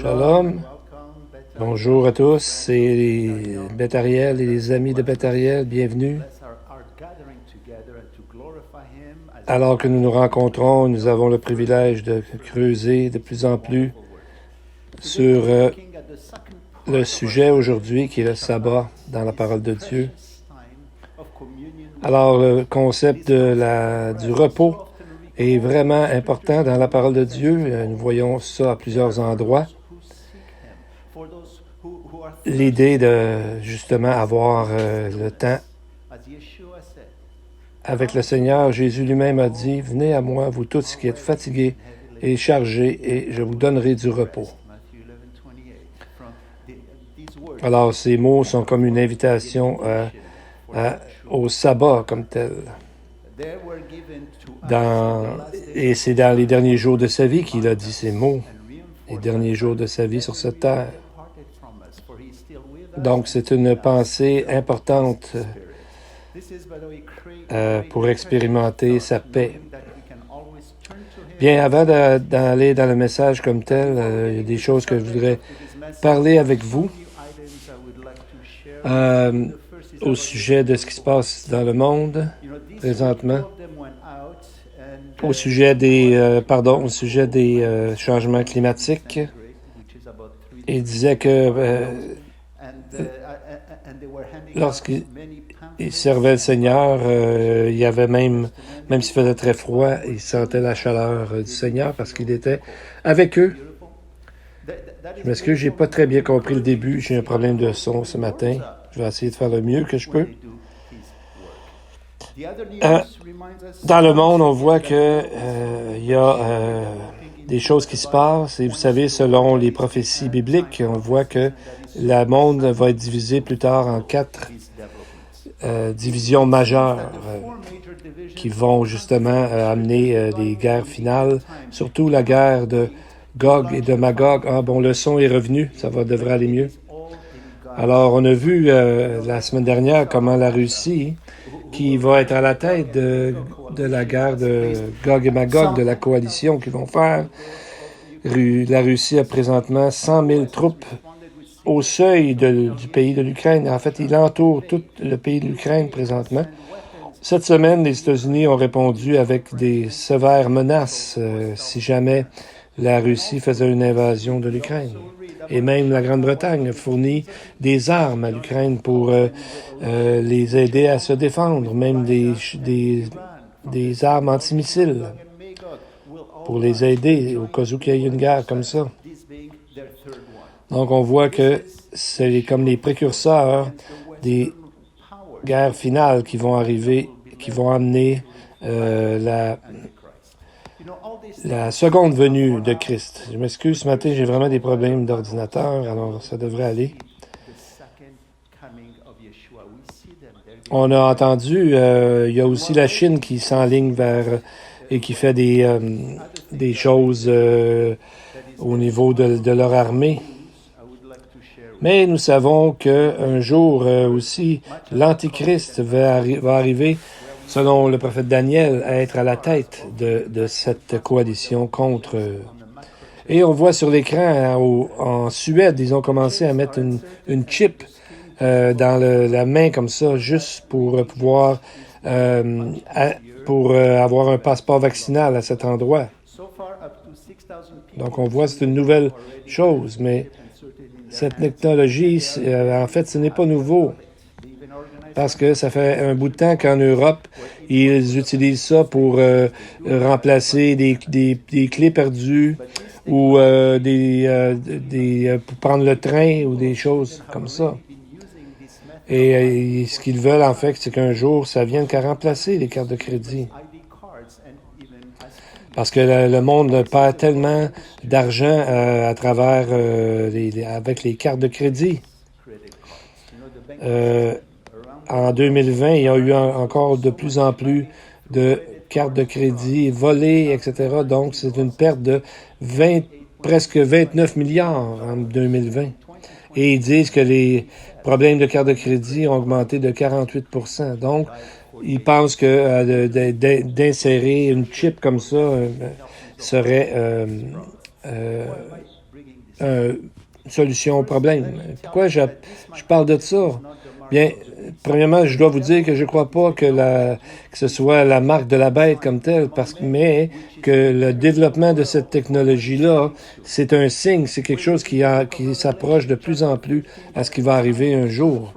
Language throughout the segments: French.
Shalom, bonjour à tous, c'est Beth Ariel et les amis de Beth Ariel, bienvenue. Alors que nous nous rencontrons, nous avons le privilège de creuser de plus en plus sur le sujet aujourd'hui qui est le sabbat dans la parole de Dieu. Alors, le concept du repos est vraiment important dans la parole de Dieu. Nous voyons ça à plusieurs endroits. L'idée de, justement, avoir le temps avec le Seigneur. Jésus lui-même a dit, « Venez à moi, vous tous qui êtes fatigués et chargés, et je vous donnerai du repos. » Alors, ces mots sont comme une invitation au sabbat comme tel. Et c'est dans les derniers jours de sa vie qu'il a dit ces mots, les derniers jours de sa vie sur cette terre. Donc, c'est une pensée importante pour expérimenter sa paix. Bien, avant d'aller dans le message comme tel, il y a des choses que je voudrais parler avec vous au sujet de ce qui se passe dans le monde présentement, au sujet des changements climatiques. Il disait que lorsqu'il servait le Seigneur, il y avait même s'il faisait très froid, il sentait la chaleur du Seigneur parce qu'il était avec eux. Je m'excuse, j'ai pas très bien compris le début. J'ai un problème de son ce matin. Je vais essayer de faire le mieux que je peux. Dans le monde, on voit que il y a des choses qui se passent. Et vous savez, selon les prophéties bibliques, on voit que le monde va être divisé plus tard en 4 divisions majeures qui vont justement amener des guerres finales, surtout la guerre de Gog et de Magog. Ah bon, le son est revenu, ça devrait aller mieux. Alors, on a vu la semaine dernière comment la Russie, qui va être à la tête de la guerre de Gog et Magog, de la coalition qu'ils vont faire. La Russie a présentement 100 000 troupes au seuil du pays de l'Ukraine. En fait, il entoure tout le pays de l'Ukraine présentement. Cette semaine, les États-Unis ont répondu avec des sévères menaces si jamais la Russie faisait une invasion de l'Ukraine. Et même la Grande-Bretagne fournit des armes à l'Ukraine pour les aider à se défendre, même des armes antimissiles pour les aider au cas où il y ait une guerre comme ça. Donc, on voit que c'est comme les précurseurs des guerres finales qui vont arriver, qui vont amener la seconde venue de Christ. Je m'excuse, ce matin, j'ai vraiment des problèmes d'ordinateur, alors ça devrait aller. On a entendu, il y a aussi la Chine qui s'enligne vers et qui fait des choses au niveau de leur armée. Mais nous savons qu'un jour aussi, l'Antichrist va arriver, selon le prophète Daniel, à être à la tête de cette coalition contre eux. Et on voit sur l'écran, en Suède, ils ont commencé à mettre une chip dans la main comme ça, juste pour pouvoir avoir un passeport vaccinal à cet endroit. Donc on voit c'est une nouvelle chose, mais cette technologie, en fait, ce n'est pas nouveau. Parce que ça fait un bout de temps qu'en Europe, ils utilisent ça pour remplacer des clés perdues ou pour prendre le train ou des choses comme ça. Et ce qu'ils veulent, en fait, c'est qu'un jour, ça vienne qu'à remplacer les cartes de crédit. Parce que le monde perd tellement d'argent à travers avec les cartes de crédit. En 2020, il y a eu encore de plus en plus de cartes de crédit volées, etc. Donc, c'est une perte de presque 29 milliards en 2020. Et ils disent que les problèmes de cartes de crédit ont augmenté de 48%. Donc, ils pensent que d'insérer une chip comme ça serait solution au problème. Pourquoi je parle de ça? Bien, premièrement, je dois vous dire que je ne crois pas que ce soit la marque de la bête comme telle, mais que le développement de cette technologie-là, c'est un signe, c'est quelque chose qui s'approche de plus en plus à ce qui va arriver un jour,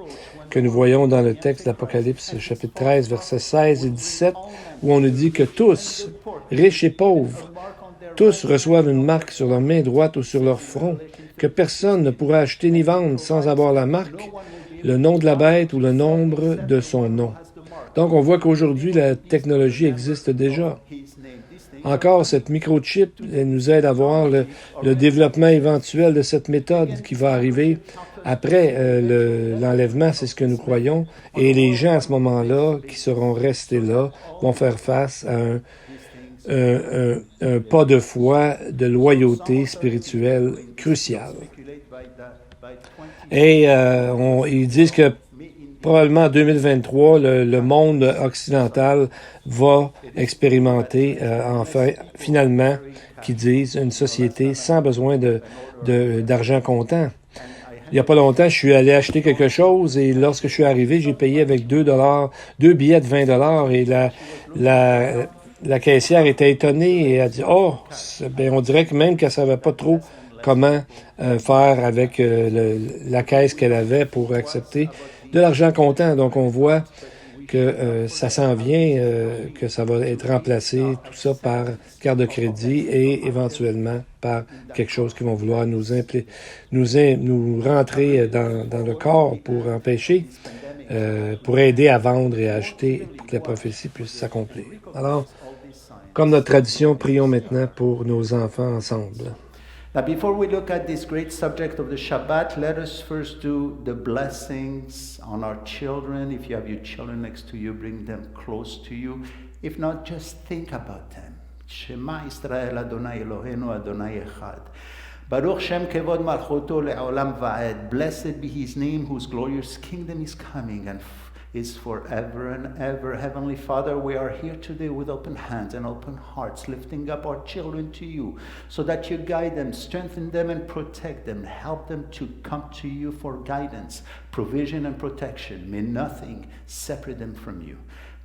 que nous voyons dans le texte d'Apocalypse, chapitre 13, versets 16 et 17, où on nous dit que tous, riches et pauvres, tous reçoivent une marque sur leur main droite ou sur leur front, que personne ne pourra acheter ni vendre sans avoir la marque, le nom de la bête ou le nombre de son nom. Donc, on voit qu'aujourd'hui, la technologie existe déjà. Encore, cette microchip nous aide à voir le développement éventuel de cette méthode qui va arriver après l'enlèvement, c'est ce que nous croyons. Et les gens, à ce moment-là, qui seront restés là, vont faire face à un pas de foi, de loyauté spirituelle crucial. Et ils disent que probablement en 2023, le monde occidental va expérimenter, finalement, qu'ils disent, une société sans besoin d'argent comptant. Il n'y a pas longtemps, je suis allé acheter quelque chose et lorsque je suis arrivé, j'ai payé avec $2, 2 billets de $20 et la caissière était étonnée et elle a dit « Oh, on dirait que même qu'elle ne savait pas trop comment faire avec la caisse qu'elle avait pour accepter de l'argent comptant. » Donc, on voit que ça s'en vient, que ça va être remplacé, tout ça, par carte de crédit et éventuellement par quelque chose qui vont vouloir nous rentrer dans le corps pour empêcher, pour aider à vendre et à acheter pour que la prophétie puisse s'accomplir. Alors, comme notre tradition, prions maintenant pour nos enfants ensemble. Now, before we look at this great subject of the Shabbat, let us first do the blessings on our children. If you have your children next to you, bring them close to you. If not, just think about them. Shema Yisrael Adonai Eloheinu Adonai Echad. Baruch Shem Kevod Malchuto Le'olam Va'ed. Blessed be his name, whose glorious kingdom is coming and is forever and ever. Heavenly Father, we are here today with open hands and open hearts, lifting up our children to you so that you guide them, strengthen them, and protect them. Help them to come to you for guidance, provision, and protection. May nothing separate them from you.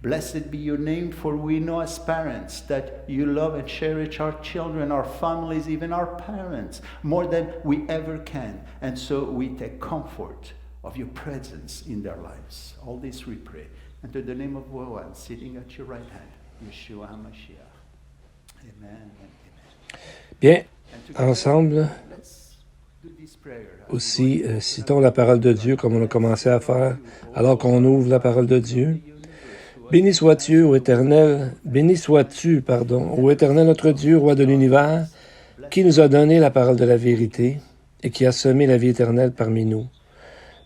Blessed be your name, for we know as parents that you love and cherish our children, our families, even our parents, more than we ever can. And so we take comfort of your presence in their lives. All this we pray. And to the name of one sitting at your right hand, Yeshua HaMashiach. Amen and amen. Bien, ensemble, aussi, citons la parole de Dieu comme on a commencé à faire, alors qu'on ouvre la parole de Dieu. Béni sois-tu, ô Éternel, ô Éternel notre Dieu, Roi de l'univers, qui nous a donné la parole de la vérité et qui a semé la vie éternelle parmi nous.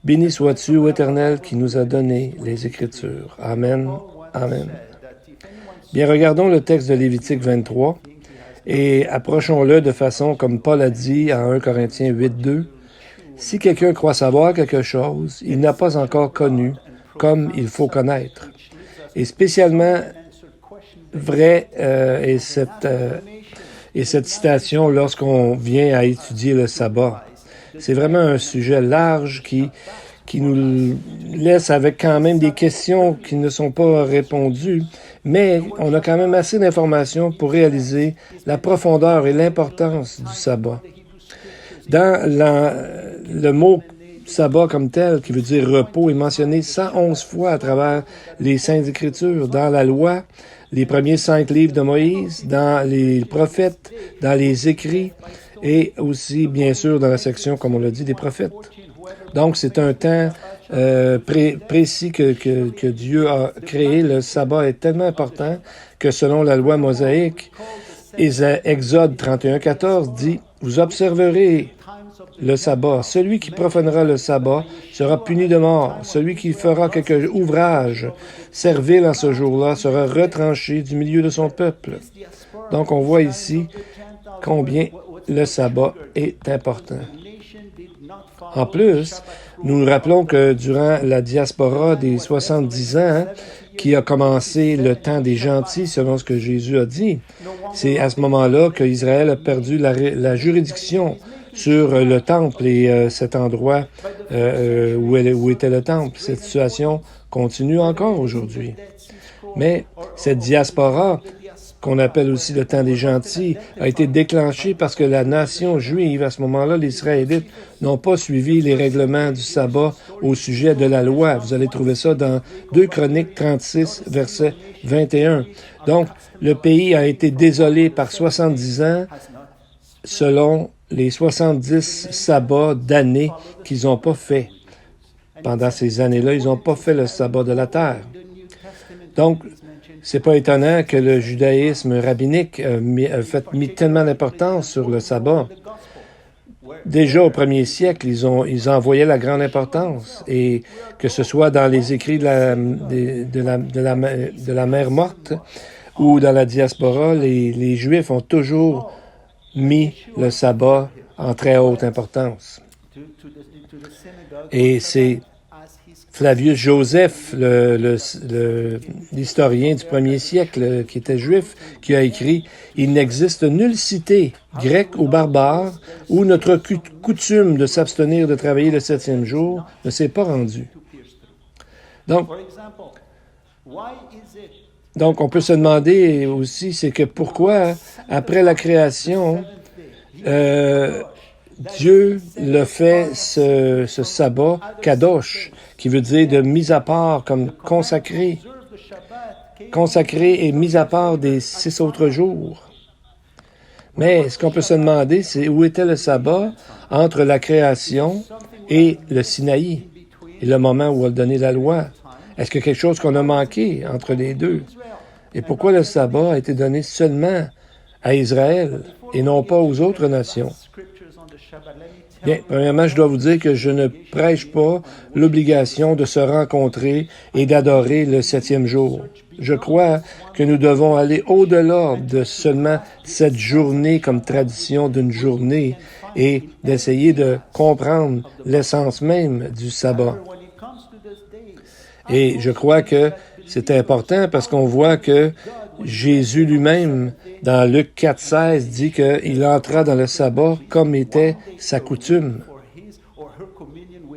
Béni sois-tu, ô Éternel, qui nous a donné les Écritures. Amen. Amen. Bien, regardons le texte de Lévitique 23 et approchons-le de façon comme Paul a dit à 1 Corinthiens 8:2. Si quelqu'un croit savoir quelque chose, il n'a pas encore connu comme il faut connaître. Et spécialement vrai est cette citation lorsqu'on vient à étudier le sabbat. C'est vraiment un sujet large qui nous laisse avec quand même des questions qui ne sont pas répondues, mais on a quand même assez d'informations pour réaliser la profondeur et l'importance du sabbat. Dans le mot sabbat comme tel, qui veut dire repos, est mentionné 111 fois à travers les Saintes Écritures, dans la loi, les premiers 5 livres de Moïse, dans les prophètes, dans les écrits, et aussi, bien sûr, dans la section, comme on l'a dit, des prophètes. Donc, c'est un temps précis que Dieu a créé. Le sabbat est tellement important que selon la loi mosaïque, Exode 31:14 dit « Vous observerez le sabbat. Celui qui profanera le sabbat sera puni de mort. Celui qui fera quelque ouvrage servile en ce jour-là sera retranché du milieu de son peuple. » Donc, on voit ici combien le sabbat est important. En plus, nous nous rappelons que durant la diaspora des 70 ans, qui a commencé le temps des gentils, selon ce que Jésus a dit, c'est à ce moment-là qu'Israël a perdu la juridiction sur le temple et cet endroit où était le temple. Cette situation continue encore aujourd'hui. Mais cette diaspora, qu'on appelle aussi le temps des gentils, a été déclenchée parce que la nation juive, à ce moment-là, les Israélites, n'ont pas suivi les règlements du sabbat au sujet de la loi. Vous allez trouver ça dans 2 Chroniques 36, verset 21. Donc, le pays a été désolé par 70 ans selon les 70 sabbats d'années qu'ils n'ont pas fait. Pendant ces années-là, ils n'ont pas fait le sabbat de la terre. Donc, c'est pas étonnant que le judaïsme rabbinique a mis tellement d'importance sur le sabbat. Déjà au 1er siècle, ils envoyaient la grande importance. Et que ce soit dans les écrits de la mer morte ou dans la diaspora, les Juifs ont toujours mis le sabbat en très haute importance. Et c'est Flavius Joseph, l'historien du 1er siècle qui était juif, qui a écrit « Il n'existe nulle cité, grecque ou barbare, où notre coutume de s'abstenir de travailler le 7e jour ne s'est pas rendue. » Donc, on peut se demander aussi, c'est que pourquoi, après la création, Dieu le fait ce sabbat kadosh, qui veut dire de mise à part, comme consacré et mis à part des 6 autres jours. Mais ce qu'on peut se demander, c'est où était le sabbat entre la création et le Sinaï, et le moment où on a donné la loi. Est-ce qu'il y a quelque chose qu'on a manqué entre les deux? Et pourquoi le sabbat a été donné seulement à Israël et non pas aux autres nations? Bien, premièrement, je dois vous dire que je ne prêche pas l'obligation de se rencontrer et d'adorer le 7e jour. Je crois que nous devons aller au-delà de seulement cette journée comme tradition d'une journée et d'essayer de comprendre l'essence même du sabbat. Et je crois que c'est important parce qu'on voit que Jésus lui-même, dans Luc 4,16, dit qu'il entra dans le sabbat comme était sa coutume.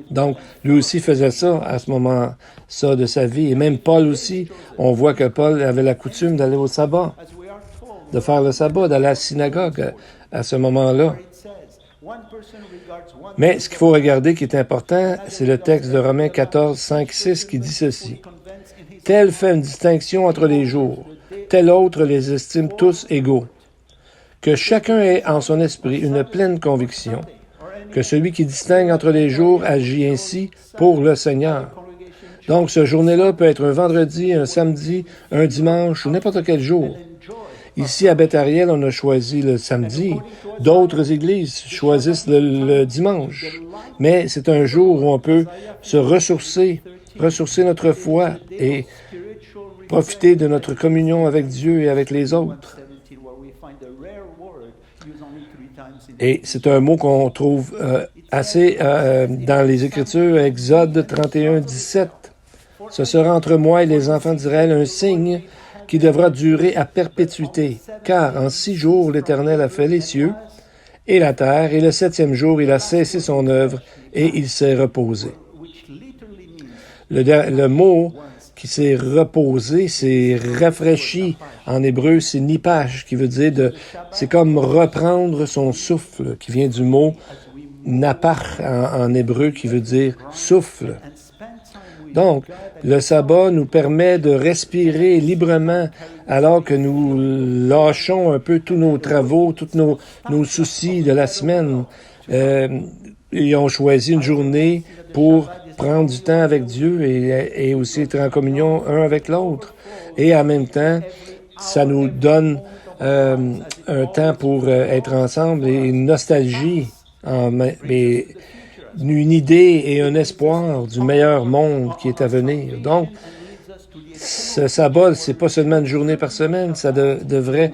Donc, lui aussi faisait ça à ce moment-là de sa vie. Et même Paul aussi, on voit que Paul avait la coutume d'aller au sabbat, de faire le sabbat, d'aller à la synagogue à ce moment-là. Mais ce qu'il faut regarder qui est important, c'est le texte de Romains 14, 5, 6 qui dit ceci. « Tel fait une distinction entre les jours, tel autre les estime tous égaux. Que chacun ait en son esprit une pleine conviction, que celui qui distingue entre les jours agit ainsi pour le Seigneur. » Donc, ce journée-là peut être un vendredi, un samedi, un dimanche ou n'importe quel jour. Ici, à Beth-Ariel, on a choisi le samedi. D'autres églises choisissent le dimanche. Mais c'est un jour où on peut se ressourcer notre foi et profiter de notre communion avec Dieu et avec les autres. Et c'est un mot qu'on trouve assez dans les Écritures, Exode 31, 17. « Ce sera entre moi et les enfants d'Israël un signe qui devra durer à perpétuité, car en 6 jours l'Éternel a fait les cieux et la terre, et le 7e jour il a cessé son œuvre et il s'est reposé. » Le mot qui s'est reposé, c'est rafraîchi. En hébreu, c'est nipash, qui veut dire c'est comme reprendre son souffle, qui vient du mot napach en hébreu, qui veut dire souffle. Donc, le sabbat nous permet de respirer librement alors que nous lâchons un peu tous nos travaux, tous nos soucis de la semaine. Et on choisit une journée pour prendre du temps avec Dieu et aussi être en communion un avec l'autre. Et en même temps, ça nous donne un temps pour être ensemble et une nostalgie, mais une idée et un espoir du meilleur monde qui est à venir. Donc, ce sabbat, c'est pas seulement une journée par semaine, ça devrait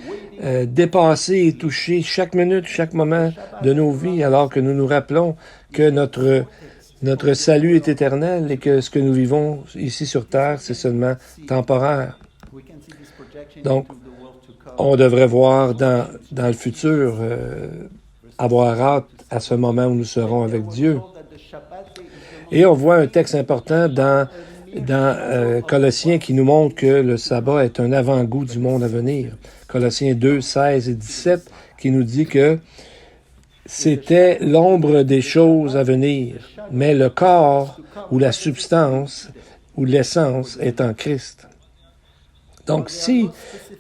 dépasser et toucher chaque minute, chaque moment de nos vies, alors que nous nous rappelons que notre salut est éternel et que ce que nous vivons ici sur Terre, c'est seulement temporaire. Donc, on devrait voir dans le futur avoir hâte à ce moment où nous serons avec Dieu. Et on voit un texte important dans Colossiens qui nous montre que le sabbat est un avant-goût du monde à venir. Colossiens 2, 16 et 17 qui nous dit que c'était l'ombre des choses à venir, mais le corps ou la substance ou l'essence est en Christ. Donc, si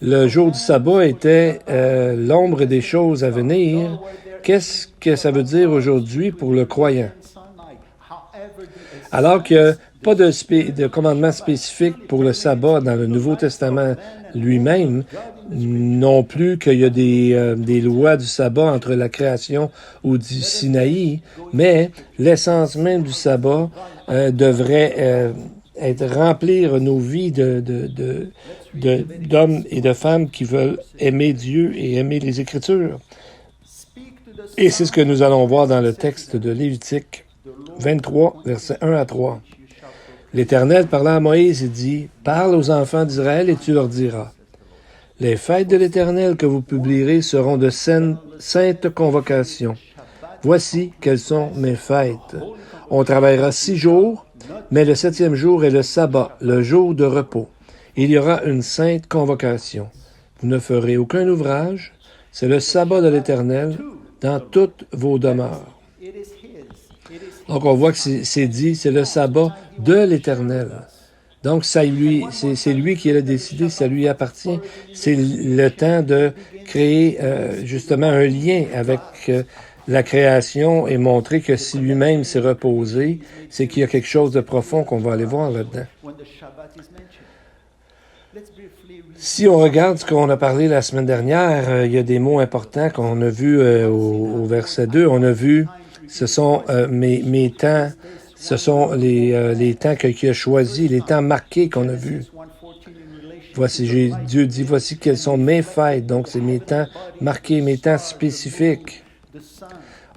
le jour du sabbat était l'ombre des choses à venir, qu'est-ce que ça veut dire aujourd'hui pour le croyant? Alors qu'il n'y a pas de commandement spécifique pour le sabbat dans le Nouveau Testament lui-même, non plus qu'il y a des lois du sabbat entre la création ou du Sinaï, mais l'essence même du sabbat devrait remplir nos vies d'hommes et de femmes qui veulent aimer Dieu et aimer les Écritures. Et c'est ce que nous allons voir dans le texte de Lévitique 23, versets 1 à 3. L'Éternel parla à Moïse et dit, « Parle aux enfants d'Israël et tu leur diras, « Les fêtes de l'Éternel que vous publierez seront de saintes convocations. Voici quelles sont mes fêtes. On travaillera 6 jours, mais le 7e jour est le sabbat, le jour de repos. Il y aura une sainte convocation. Vous ne ferez aucun ouvrage. C'est le sabbat de l'Éternel dans toutes vos demeures. » Donc, on voit que c'est dit, c'est le sabbat de l'Éternel. Donc, c'est lui qui l'a décidé, ça lui appartient. C'est le temps de créer justement un lien avec la création et montrer que si lui-même s'est reposé, c'est qu'il y a quelque chose de profond qu'on va aller voir là-dedans. Si on regarde ce qu'on a parlé la semaine dernière, il y a des mots importants qu'on a vus au verset 2. On a vu, ce sont mes temps, ce sont les temps qu'il a choisis, les temps marqués qu'on a vus. Voici, Dieu dit, voici quelles sont mes fêtes. Donc, c'est mes temps marqués, mes temps spécifiques.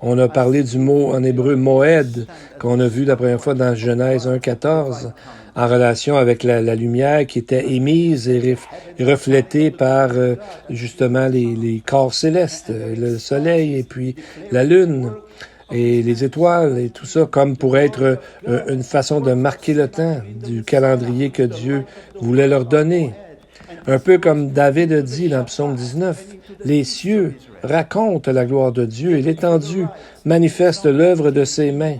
On a parlé du mot en hébreu moed, qu'on a vu la première fois dans Genèse 1,14, en relation avec la lumière qui était émise et reflétée par justement les corps célestes, le soleil et puis la lune et les étoiles et tout ça, comme pour être une façon de marquer le temps du calendrier que Dieu voulait leur donner. Un peu comme David a dit dans Psaume 19, « Les cieux racontent la gloire de Dieu et l'étendue manifeste l'œuvre de ses mains. »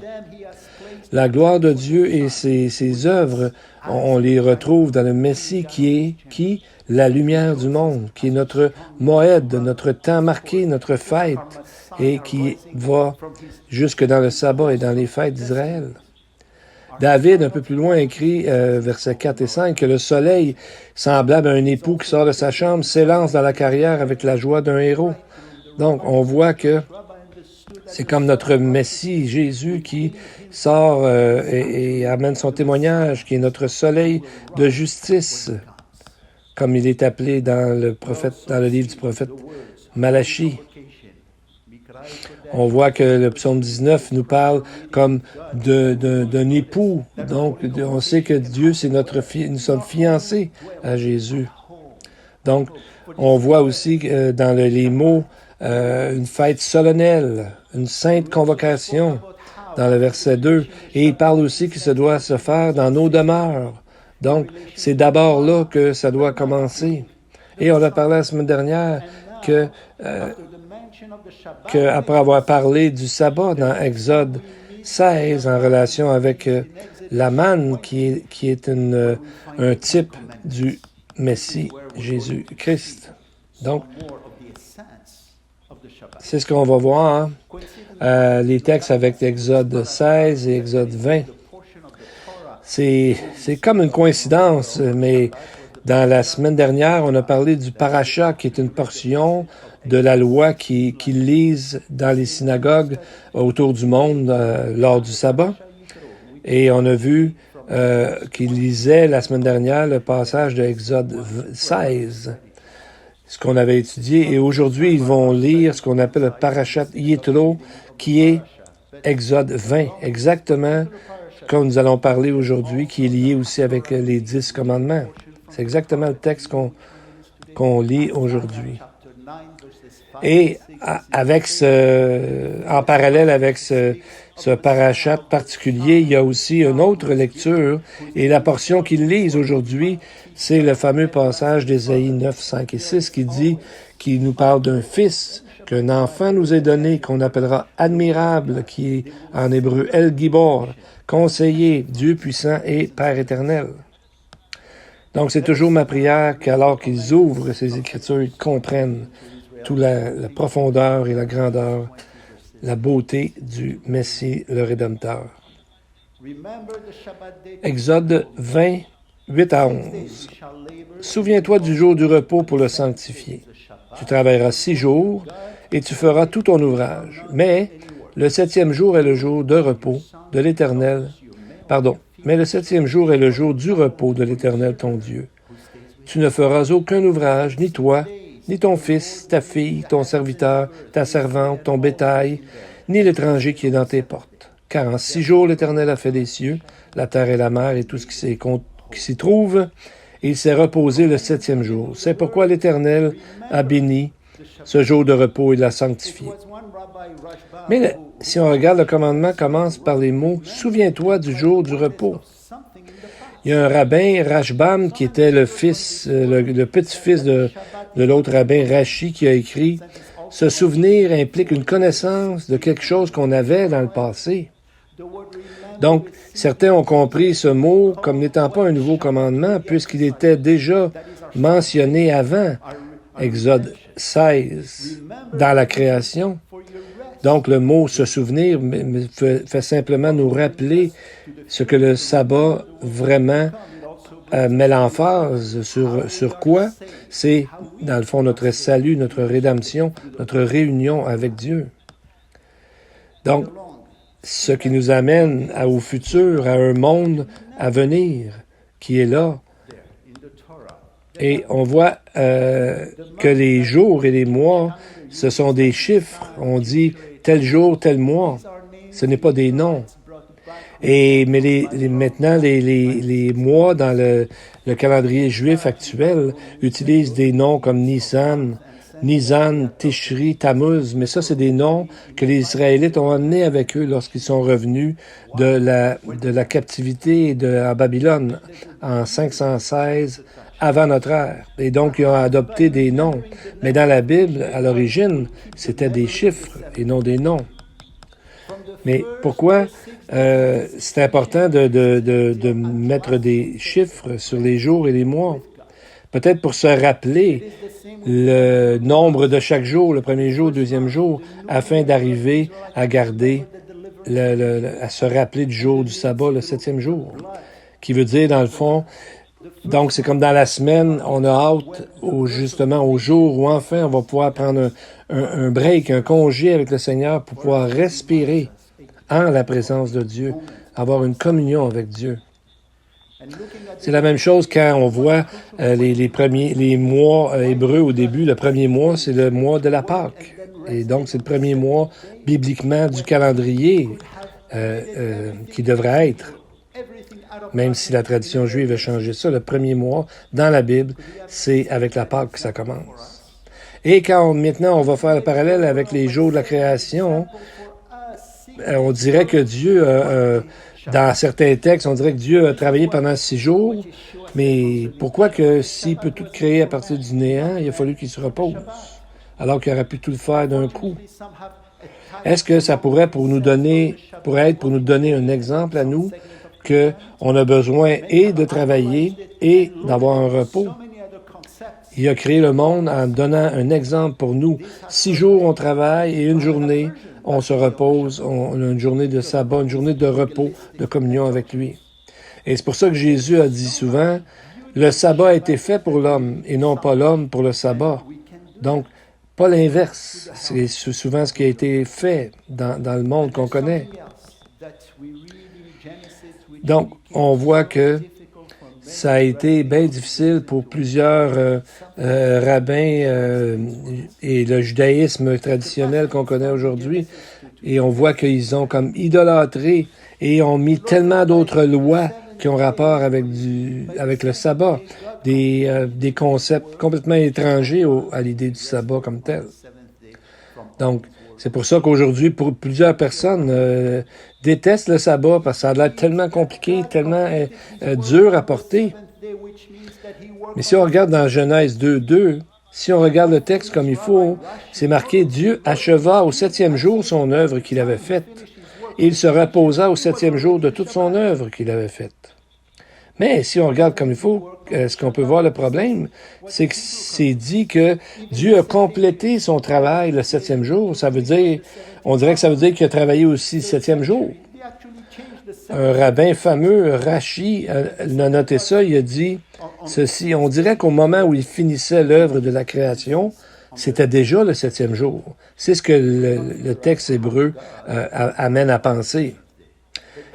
La gloire de Dieu et ses œuvres, on les retrouve dans le Messie qui est la lumière du monde, qui est notre moed, notre temps marqué, notre fête, et qui va jusque dans le sabbat et dans les fêtes d'Israël. David, un peu plus loin, écrit, versets 4 et 5, que le soleil, semblable à un époux qui sort de sa chambre, s'élance dans la carrière avec la joie d'un héros. Donc, on voit que c'est comme notre Messie, Jésus, qui sort et amène son témoignage, qui est notre soleil de justice, comme il est appelé dans le livre du prophète Malachie. On voit que le psaume 19 nous parle comme d'un époux. Donc, on sait que Dieu, nous sommes fiancés à Jésus. Donc, on voit aussi dans les mots une fête solennelle, une sainte convocation dans le verset 2. Et il parle aussi que ça doit se faire dans nos demeures. Donc, c'est d'abord là que ça doit commencer. Et on a parlé la semaine dernière qu'après avoir parlé du sabbat dans Exode 16 en relation avec la manne qui est un type du Messie Jésus-Christ. Donc, c'est ce qu'on va voir, les textes avec Exode 16 et Exode 20. C'est comme une coïncidence, mais dans la semaine dernière, on a parlé du paracha, qui est une portion de la loi qu'ils lisent dans les synagogues autour du monde lors du sabbat. Et on a vu qu'ils lisaient la semaine dernière le passage de Exode 16, ce qu'on avait étudié. Et aujourd'hui, ils vont lire ce qu'on appelle le parachat Yitro, qui est Exode 20, exactement comme nous allons parler aujourd'hui, qui est lié aussi avec les 10 commandements. C'est exactement le texte qu'on lit aujourd'hui. Et en parallèle avec ce parachat particulier, il y a aussi une autre lecture, et la portion qu'ils lisent aujourd'hui, c'est le fameux passage d'Ésaïe 9, 5 et 6 qui nous parle d'un fils, qu'un enfant nous est donné, qu'on appellera admirable, qui est en hébreu El Gibor, conseiller, Dieu puissant et Père éternel. Donc c'est toujours ma prière qu'alors qu'ils ouvrent ces Écritures, ils comprennent toute la profondeur et la grandeur, la beauté du Messie, le Rédempteur. Exode 20, 8 à 11. Souviens-toi du jour du repos pour le sanctifier. Tu travailleras 6 jours et tu feras tout ton ouvrage. Mais le 7e jour est le jour de repos de l'Éternel. Mais le 7e jour est le jour du repos de l'Éternel ton Dieu. Tu ne feras aucun ouvrage, ni toi, ni ton fils, ta fille, ton serviteur, ta servante, ton bétail, ni l'étranger qui est dans tes portes. Car en 6 jours l'Éternel a fait les cieux, la terre et la mer et tout ce qui s'y trouve, et il s'est reposé le 7e jour. C'est pourquoi l'Éternel a béni ce jour de repos et l'a sanctifié. Mais si on regarde, le commandement commence par les mots « Souviens-toi du jour du repos ». Il y a un rabbin, Rashbam, qui était le petit-fils de l'autre rabbin, Rashi, qui a écrit « Ce souvenir implique une connaissance de quelque chose qu'on avait dans le passé ». Donc, certains ont compris ce mot comme n'étant pas un nouveau commandement, puisqu'il était déjà mentionné avant Exode 16, dans la création. Donc, le mot « se souvenir » fait simplement nous rappeler ce que le sabbat vraiment met l'emphase sur quoi? C'est, dans le fond, notre salut, notre rédemption, notre réunion avec Dieu. Donc, ce qui nous amène au futur, à un monde à venir qui est là. Et on voit que les jours et les mois, ce sont des chiffres. On dit tel jour, tel mois. Ce n'est pas des noms. Mais maintenant, les mois dans le calendrier juif actuel utilisent des noms comme Nisan, Tishri, Tammuz, mais ça, c'est des noms que les Israélites ont amenés avec eux lorsqu'ils sont revenus de la captivité à Babylone en 516 avant notre ère. Et donc, ils ont adopté des noms. Mais dans la Bible, à l'origine, c'était des chiffres et non des noms. Mais pourquoi c'est important de mettre des chiffres sur les jours et les mois? Peut-être pour se rappeler le nombre de chaque jour, le premier jour, le deuxième jour, afin d'arriver à garder, à se rappeler du jour du sabbat, le 7e jour, qui veut dire, dans le fond, donc c'est comme dans la semaine, on a hâte justement au jour où enfin on va pouvoir prendre un break, un congé avec le Seigneur pour pouvoir respirer en la présence de Dieu, avoir une communion avec Dieu. C'est la même chose quand on voit les mois hébreux au début. Le premier mois, c'est le mois de la Pâque. Et donc, c'est le premier mois, bibliquement, du calendrier qui devrait être. Même si la tradition juive a changé ça, le premier mois, dans la Bible, c'est avec la Pâque que ça commence. Et maintenant, on va faire le parallèle avec les jours de la création, on dirait que Dieu dans certains textes, on dirait que Dieu a travaillé pendant 6 jours, mais pourquoi que s'il peut tout créer à partir du néant, il a fallu qu'il se repose, alors qu'il aurait pu tout le faire d'un coup? Est-ce que ça pourrait être pour nous donner un exemple à nous, qu'on a besoin et de travailler et d'avoir un repos? Il a créé le monde en donnant un exemple pour nous. 6 jours, on travaille et une journée, on se repose, on a une journée de sabbat, une journée de repos, de communion avec lui. Et c'est pour ça que Jésus a dit souvent, le sabbat a été fait pour l'homme et non pas l'homme pour le sabbat. Donc, pas l'inverse. C'est souvent ce qui a été fait dans le monde qu'on connaît. Donc, on voit que ça a été bien difficile pour plusieurs rabbins et le judaïsme traditionnel qu'on connaît aujourd'hui. Et on voit qu'ils ont comme idolâtré et ont mis tellement d'autres lois qui ont rapport avec le sabbat, des concepts complètement étrangers à l'idée du sabbat comme tel. Donc, c'est pour ça qu'aujourd'hui, pour plusieurs personnes détestent le sabbat parce que ça a l'air tellement compliqué, tellement dur à porter. Mais si on regarde dans Genèse 2:2, si on regarde le texte comme il faut, c'est marqué « Dieu acheva au 7e jour son œuvre qu'il avait faite, et il se reposa au 7e jour de toute son œuvre qu'il avait faite. » Mais si on regarde comme il faut, ce qu'on peut voir le problème, c'est que c'est dit que Dieu a complété son travail le 7e jour. Ça veut dire, on dirait que ça veut dire qu'il a travaillé aussi le 7e jour. Un rabbin fameux, Rashi, a noté ça, il a dit ceci, on dirait qu'au moment où il finissait l'œuvre de la création, c'était déjà le 7e jour. C'est ce que le texte hébreu amène à penser.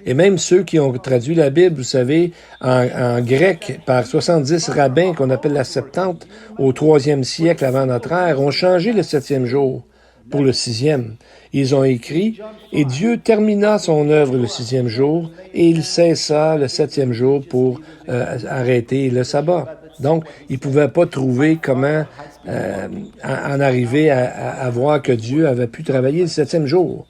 Et même ceux qui ont traduit la Bible, vous savez, en grec, par 70 rabbins qu'on appelle la Septante, au 3e siècle avant notre ère, ont changé le 7e jour pour le 6e. Ils ont écrit « Et Dieu termina son œuvre le 6e jour, et il cessa le 7e jour pour arrêter le sabbat. » Donc, ils ne pouvaient pas trouver comment en arriver à voir que Dieu avait pu travailler le 7e jour.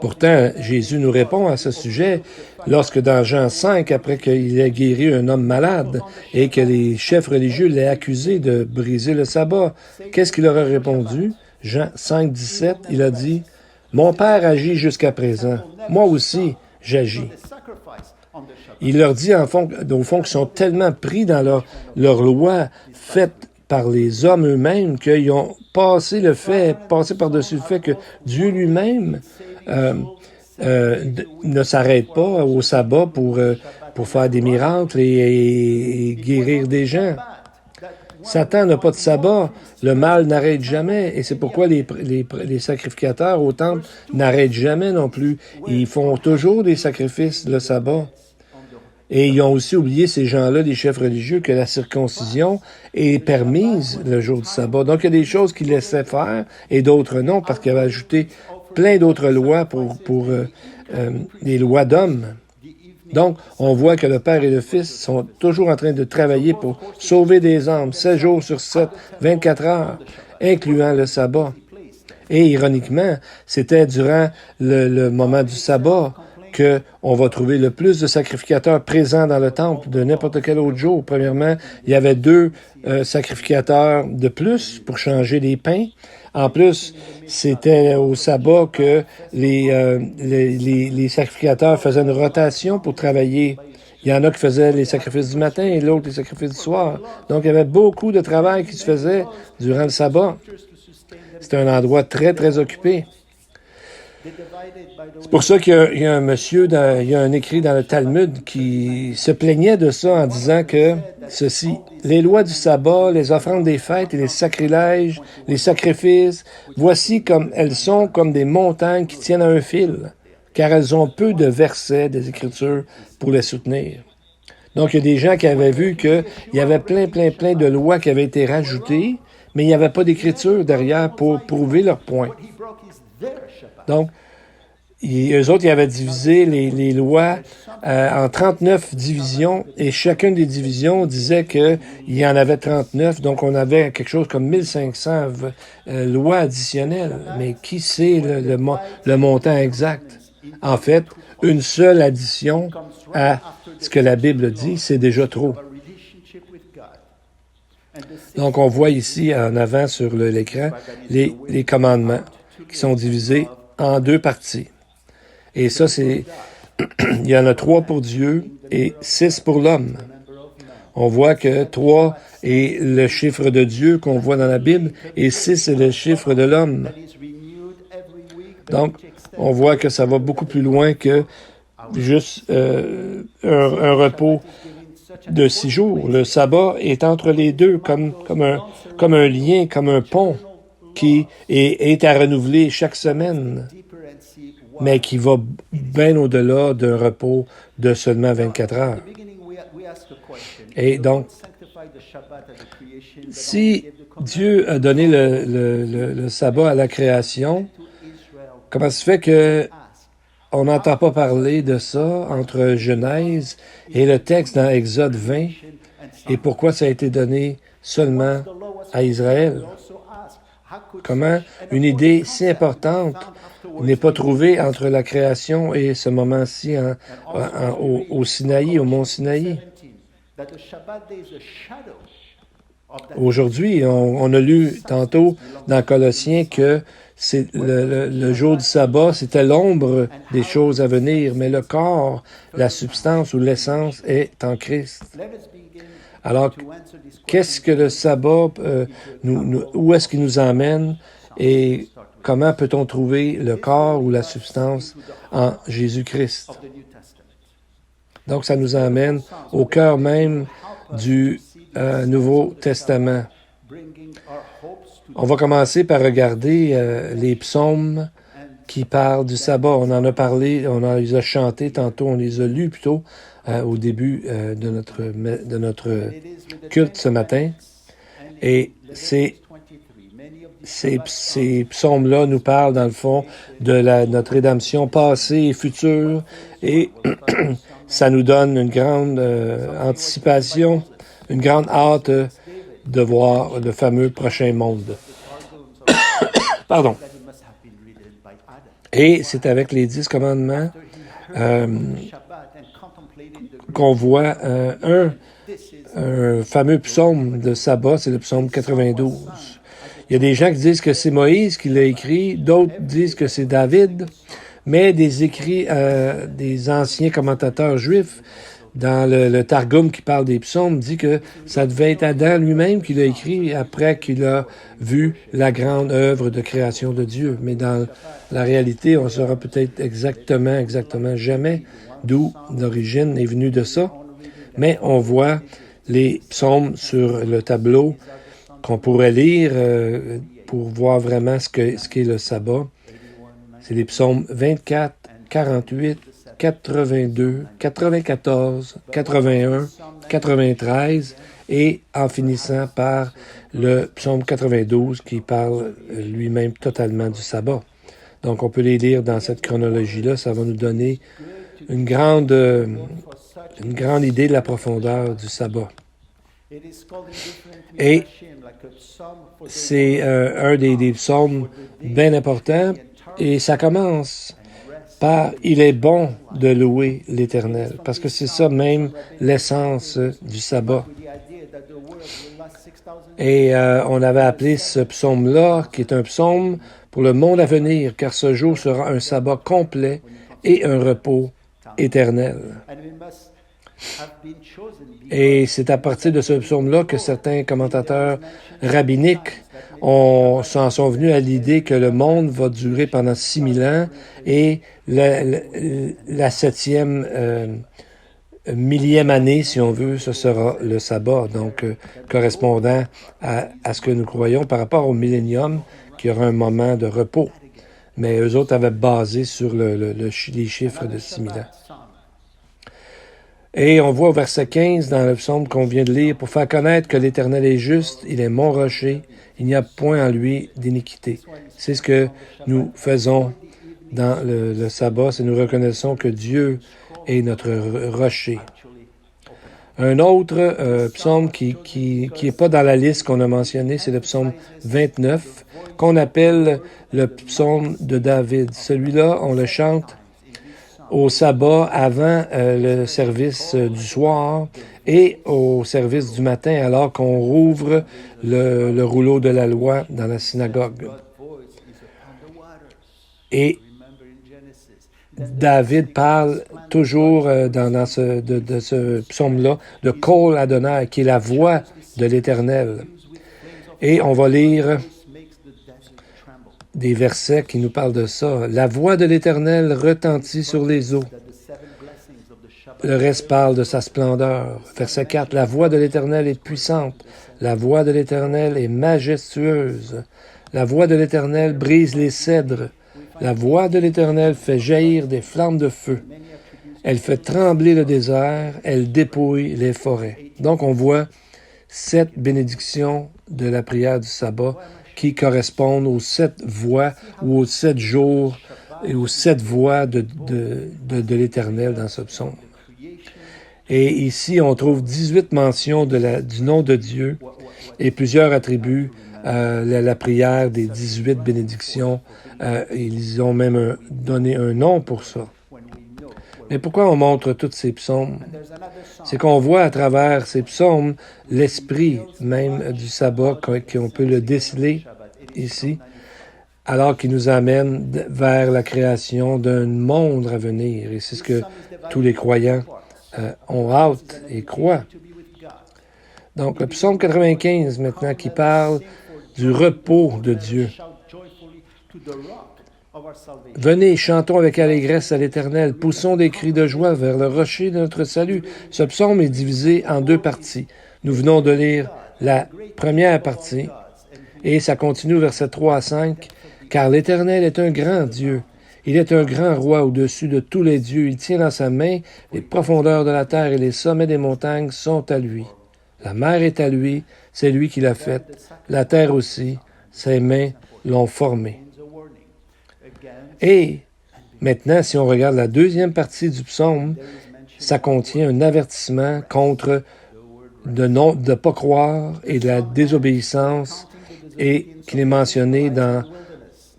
Pourtant, Jésus nous répond à ce sujet lorsque dans Jean 5, après qu'il ait guéri un homme malade et que les chefs religieux l'aient accusé de briser le sabbat, qu'est-ce qu'il leur a répondu? Jean 5, 17, il a dit « Mon Père agit jusqu'à présent, moi aussi j'agis. » Il leur dit au fond qu'ils sont tellement pris dans leur loi faite par les hommes eux-mêmes qu'ils ont passé par-dessus le fait que Dieu lui-même ne s'arrête pas au sabbat pour faire des miracles et guérir des gens. Satan n'a pas de sabbat, le mal n'arrête jamais, et c'est pourquoi les sacrificateurs au temple n'arrêtent jamais non plus. Ils font toujours des sacrifices le sabbat. Et ils ont aussi oublié, ces gens-là, les chefs religieux, que la circoncision est permise le jour du sabbat. Donc, il y a des choses qu'ils laissaient faire et d'autres non, parce qu'ils avaient ajouté plein d'autres lois pour les lois d'hommes. Donc, on voit que le Père et le Fils sont toujours en train de travailler pour sauver des âmes, 7 jours sur 7, 24 heures, incluant le sabbat. Et ironiquement, c'était durant le moment du sabbat qu'on va trouver le plus de sacrificateurs présents dans le temple de n'importe quel autre jour. Premièrement, il y avait 2 sacrificateurs de plus pour changer les pains. En plus, c'était au sabbat que les sacrificateurs faisaient une rotation pour travailler. Il y en a qui faisaient les sacrifices du matin et l'autre les sacrifices du soir. Donc, il y avait beaucoup de travail qui se faisait durant le sabbat. C'était un endroit très, très occupé. C'est pour ça qu'il y a un monsieur, il y a un écrit dans le Talmud qui se plaignait de ça en disant que ceci, les lois du sabbat, les offrandes des fêtes et les sacrilèges, les sacrifices, voici comme elles sont comme des montagnes qui tiennent à un fil, car elles ont peu de versets des Écritures pour les soutenir. Donc, il y a des gens qui avaient vu qu'il y avait plein de lois qui avaient été rajoutées, mais il n'y avait pas d'Écriture derrière pour prouver leur point. Donc, eux autres, ils avaient divisé les lois en 39 divisions, et chacune des divisions disait qu'il y en avait 39, donc on avait quelque chose comme 1500 lois additionnelles. Mais qui sait le montant exact? En fait, une seule addition à ce que la Bible dit, c'est déjà trop. Donc, on voit ici en avant sur l'écran les commandements qui sont divisés en 2 parties. Et ça, il y en a 3 pour Dieu et 6 pour l'homme. On voit que 3 est le chiffre de Dieu qu'on voit dans la Bible et 6 est le chiffre de l'homme. Donc, on voit que ça va beaucoup plus loin que juste un repos de 6 jours. Le sabbat est entre les deux, comme un lien, comme un pont qui est à renouveler chaque semaine, mais qui va bien au-delà d'un repos de seulement 24 heures. Et donc, si Dieu a donné le sabbat à la création, comment se fait que on n'entend pas parler de ça entre Genèse et le texte dans Exode 20, et pourquoi ça a été donné seulement à Israël? Comment une idée si importante n'est pas trouvée entre la création et ce moment-ci au Sinaï, au mont Sinaï. Aujourd'hui, on a lu tantôt dans Colossiens que c'est le jour du sabbat, c'était l'ombre des choses à venir, mais le corps, la substance ou l'essence est en Christ. Alors, qu'est-ce que le sabbat, où est-ce qu'il nous emmène et comment peut-on trouver le corps ou la substance en Jésus-Christ? Donc, ça nous emmène au cœur même du Nouveau Testament. On va commencer par regarder les psaumes qui parlent du sabbat. On en a parlé, les a chantés tantôt, on les a lus plutôt au début de notre culte ce matin. Et ces psaumes-là nous parlent, dans le fond, de notre rédemption passée et future. Et ça nous donne une grande anticipation, une grande hâte de voir le fameux prochain monde. Pardon. Et c'est avec les 10 commandements qu'on voit un fameux psaume de sabbat, c'est le psaume 92. Il y a des gens qui disent que c'est Moïse qui l'a écrit, d'autres disent que c'est David, mais des écrits des anciens commentateurs juifs dans le Targum qui parle des psaumes dit que ça devait être Adam lui-même qui l'a écrit après qu'il a vu la grande œuvre de création de Dieu. Mais dans la réalité, on ne saura peut-être exactement jamais d'où l'origine est venue de ça. Mais on voit les psaumes sur le tableau qu'on pourrait lire pour voir vraiment ce qu'est le sabbat. C'est les psaumes 24, 48, 82, 94, 81, 93 et en finissant par le psaume 92 qui parle lui-même totalement du sabbat. Donc on peut les lire dans cette chronologie-là, ça va nous donner une grande idée de la profondeur du sabbat. Et c'est un des psaumes bien importants et ça commence par « Il est bon de louer l'Éternel », parce que c'est ça même l'essence du sabbat. Et on avait appelé ce psaume-là, qui est un psaume pour le monde à venir, car ce jour sera un sabbat complet et un repos éternel. Et c'est à partir de ce psaume-là que certains commentateurs rabbiniques s'en sont venus à l'idée que le monde va durer pendant 6000 ans et la 7e millième année, si on veut, ce sera le sabbat, donc correspondant à ce que nous croyons par rapport au millénium, qui aura un moment de repos. Mais eux autres avaient basé sur les chiffres de 6000 ans. Et on voit au verset 15 dans le psaume qu'on vient de lire, « Pour faire connaître que l'Éternel est juste, il est mon rocher, il n'y a point en lui d'iniquité. » C'est ce que nous faisons dans le sabbat, c'est nous reconnaissons que Dieu est notre rocher. Un autre psaume qui est pas dans la liste qu'on a mentionné, c'est le psaume 29, qu'on appelle le psaume de David. Celui-là, on le chante au sabbat avant le service du soir et au service du matin alors qu'on rouvre le rouleau de la loi dans la synagogue. Et David parle toujours de ce psaume-là de Kol Adonai, qui est la voix de l'Éternel. Et on va lire des versets qui nous parlent de ça. La voix de l'Éternel retentit sur les eaux. Le reste parle de sa splendeur. Verset 4. La voix de l'Éternel est puissante. La voix de l'Éternel est majestueuse. La voix de l'Éternel brise les cèdres. La voix de l'Éternel fait jaillir des flammes de feu. Elle fait trembler le désert. Elle dépouille les forêts. Donc on voit 7 bénédictions de la prière du sabbat qui correspondent aux 7 voix ou aux 7 jours et aux 7 voix de l'Éternel dans ce psaume. Et ici, on trouve 18 mentions du nom de Dieu Et plusieurs attribuent la prière des 18 bénédictions. Ils ont même donné un nom pour ça. Mais pourquoi on montre tous ces psaumes? C'est qu'on voit à travers ces psaumes l'esprit même du sabbat, qu'on peut le déceler ici, alors qu'il nous amène vers la création d'un monde à venir. Et c'est ce que tous les croyants ont hâte et croient. Donc, le psaume 95, maintenant, qui parle du repos de Dieu. Venez, chantons avec allégresse à l'Éternel, poussons des cris de joie vers le rocher de notre salut. Ce psaume est divisé en deux parties. Nous venons de lire la première partie, et ça continue versets 3 à 5. « Car l'Éternel est un grand Dieu. Il est un grand roi au-dessus de tous les dieux. Il tient dans sa main les profondeurs de la terre et les sommets des montagnes sont à lui. La mer est à lui, c'est lui qui l'a faite. La terre aussi, ses mains l'ont formée. » Et maintenant, si on regarde la deuxième partie du psaume, ça contient un avertissement contre de ne pas croire et de la désobéissance, et qu'il est mentionné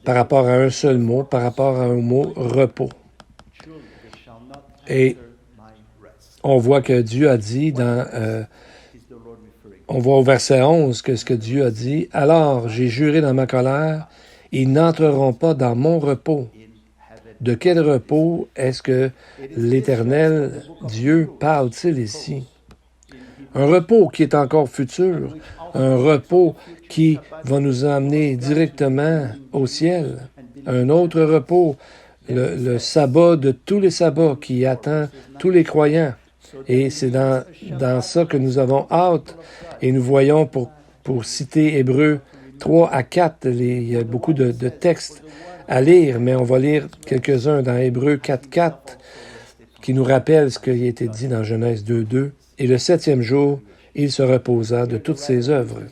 par rapport à un seul mot, par rapport à un mot « repos ». Et on voit que Dieu a dit on voit au verset 11 que ce que Dieu a dit, « Alors j'ai juré dans ma colère, ils n'entreront pas dans mon repos. » De quel repos est-ce que l'Éternel Dieu parle-t-il ici? Un repos qui est encore futur, un repos qui va nous emmener directement au ciel, un autre repos, le sabbat de tous les sabbats qui attend tous les croyants. Et c'est dans ça que nous avons hâte. Et nous voyons, pour citer Hébreux 3 à 4, il y a beaucoup de textes à lire, mais on va lire quelques-uns dans Hébreux 4.4, qui nous rappelle ce qui a été dit dans Genèse 2.2. « Et le 7e jour, il se reposa de toutes ses œuvres. »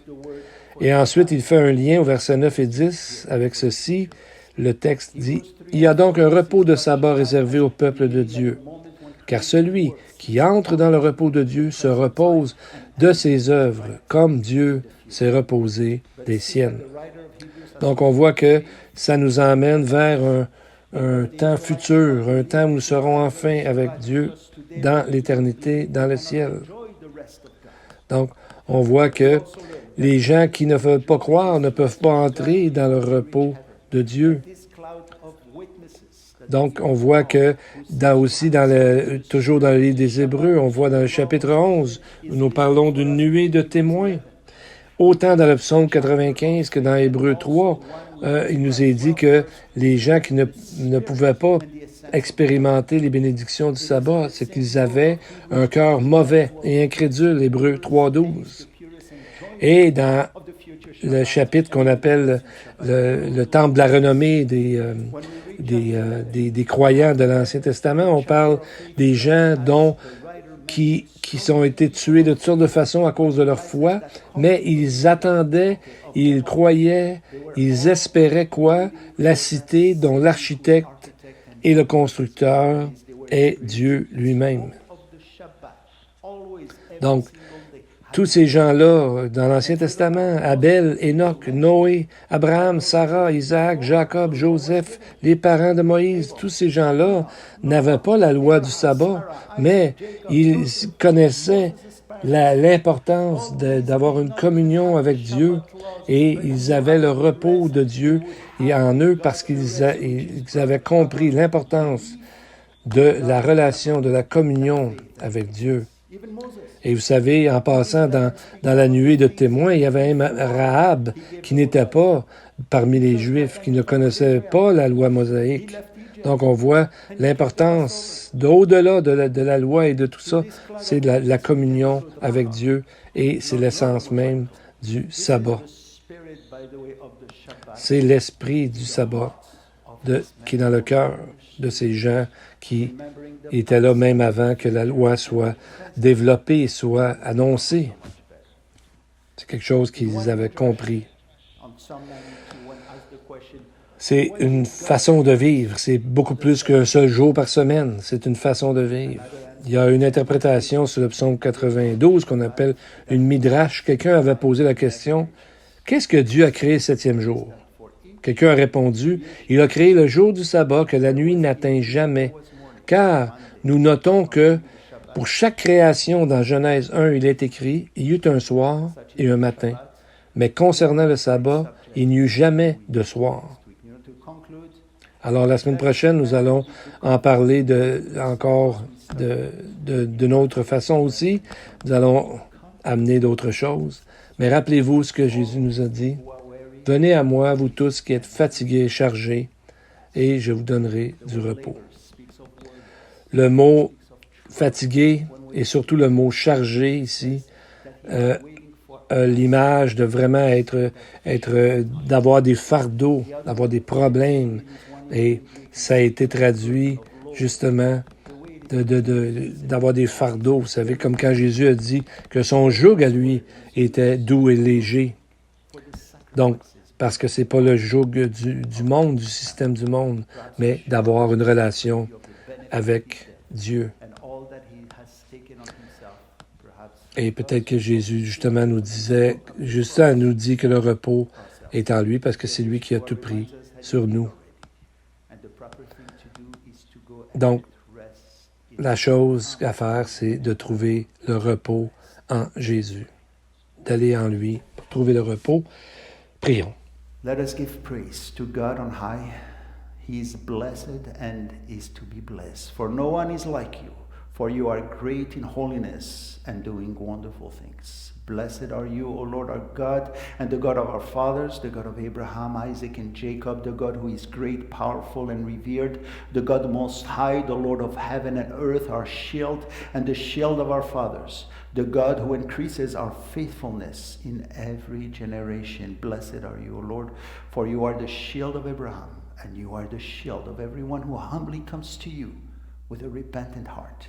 Et ensuite, il fait un lien au verset 9 et 10 avec ceci. Le texte dit, « Il y a donc un repos de sabbat réservé au peuple de Dieu. Car celui qui entre dans le repos de Dieu se repose de ses œuvres, comme Dieu s'est reposé des siennes. » Donc, on voit que ça nous emmène vers un temps futur, un temps où nous serons enfin avec Dieu dans l'éternité, dans le ciel. Donc, on voit que les gens qui ne veulent pas croire ne peuvent pas entrer dans le repos de Dieu. Donc, on voit que toujours dans le livre des Hébreux, on voit dans le chapitre 11, où nous parlons d'une nuée de témoins. Autant dans le psaume 95 que dans Hébreux 3, il nous est dit que les gens qui ne pouvaient pas expérimenter les bénédictions du sabbat, c'est qu'ils avaient un cœur mauvais et incrédule, Hébreux 3.12. Et dans le chapitre qu'on appelle le temple de la renommée des croyants de l'Ancien Testament, on parle des gens qui ont été tués de toutes sortes de façons à cause de leur foi, mais ils attendaient, ils croyaient, ils espéraient quoi? La cité dont l'architecte et le constructeur est Dieu lui-même. Donc, tous ces gens-là, dans l'Ancien Testament, Abel, Enoch, Noé, Abraham, Sarah, Isaac, Jacob, Joseph, les parents de Moïse, tous ces gens-là n'avaient pas la loi du sabbat, mais ils connaissaient l'importance d'avoir une communion avec Dieu, et ils avaient le repos de Dieu en eux parce qu'ils avaient compris l'importance de la relation, de la communion avec Dieu. Et vous savez, en passant dans la nuée de témoins, il y avait un Rahab qui n'était pas parmi les Juifs, qui ne connaissait pas la loi mosaïque. Donc, on voit l'importance au-delà de la loi et de tout ça, c'est la communion avec Dieu, et c'est l'essence même du sabbat. C'est l'esprit du sabbat qui est dans le cœur de ces gens qui étaient là même avant que la loi soit développée, soit annoncée. C'est quelque chose qu'ils avaient compris. C'est une façon de vivre. C'est beaucoup plus qu'un seul jour par semaine. C'est une façon de vivre. Il y a une interprétation sur le psaume 92 qu'on appelle une midrash. Quelqu'un avait posé la question, qu'est-ce que Dieu a créé le septième jour? Quelqu'un a répondu, il a créé le jour du sabbat que la nuit n'atteint jamais, car nous notons que pour chaque création dans Genèse 1, il est écrit, il y eut un soir et un matin. Mais concernant le sabbat, il n'y eut jamais de soir. Alors, la semaine prochaine, nous allons en parler d'une autre façon aussi. Nous allons amener d'autres choses. Mais rappelez-vous ce que Jésus nous a dit. Venez à moi, vous tous qui êtes fatigués, chargés, et je vous donnerai du repos. Le mot fatigué et surtout le mot chargé ici, l'image de vraiment d'avoir des fardeaux, d'avoir des problèmes. Et ça a été traduit justement d'avoir des fardeaux. Vous savez, comme quand Jésus a dit que son joug à lui était doux et léger. Donc, parce que c'est pas le joug du monde, du système du monde, mais d'avoir une relation avec Dieu. Et peut-être que Jésus, justement, nous dit que le repos est en lui, parce que c'est lui qui a tout pris sur nous. Donc, la chose à faire, c'est de trouver le repos en Jésus, d'aller en lui pour trouver le repos. Prions. Let us give praise to God on high. He is blessed and is to be blessed. For no one is like you, for you are great in holiness and doing wonderful things. Blessed are you, O Lord our God, and the God of our fathers, the God of Abraham, Isaac, and Jacob, the God who is great, powerful, and revered, the God most high, the Lord of heaven and earth, our shield, and the shield of our fathers, the God who increases our faithfulness in every generation. Blessed are you, O Lord, for you are the shield of Abraham, and you are the shield of everyone who humbly comes to you with a repentant heart.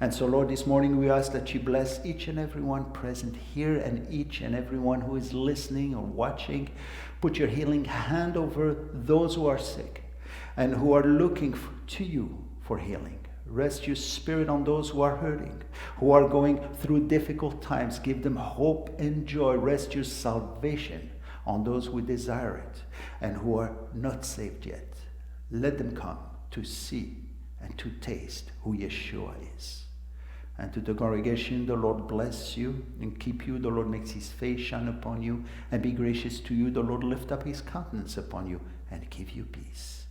And so, Lord, this morning we ask that you bless each and every one present here and each and every one who is listening or watching. Put your healing hand over those who are sick and who are looking to you for healing. Rest your spirit on those who are hurting, who are going through difficult times. Give them hope and joy. Rest your salvation on those who desire it and who are not saved yet. Let them come to see and to taste who Yeshua is. And to the congregation, the Lord bless you and keep you. The Lord makes his face shine upon you and be gracious to you. The Lord lift up his countenance upon you and give you peace.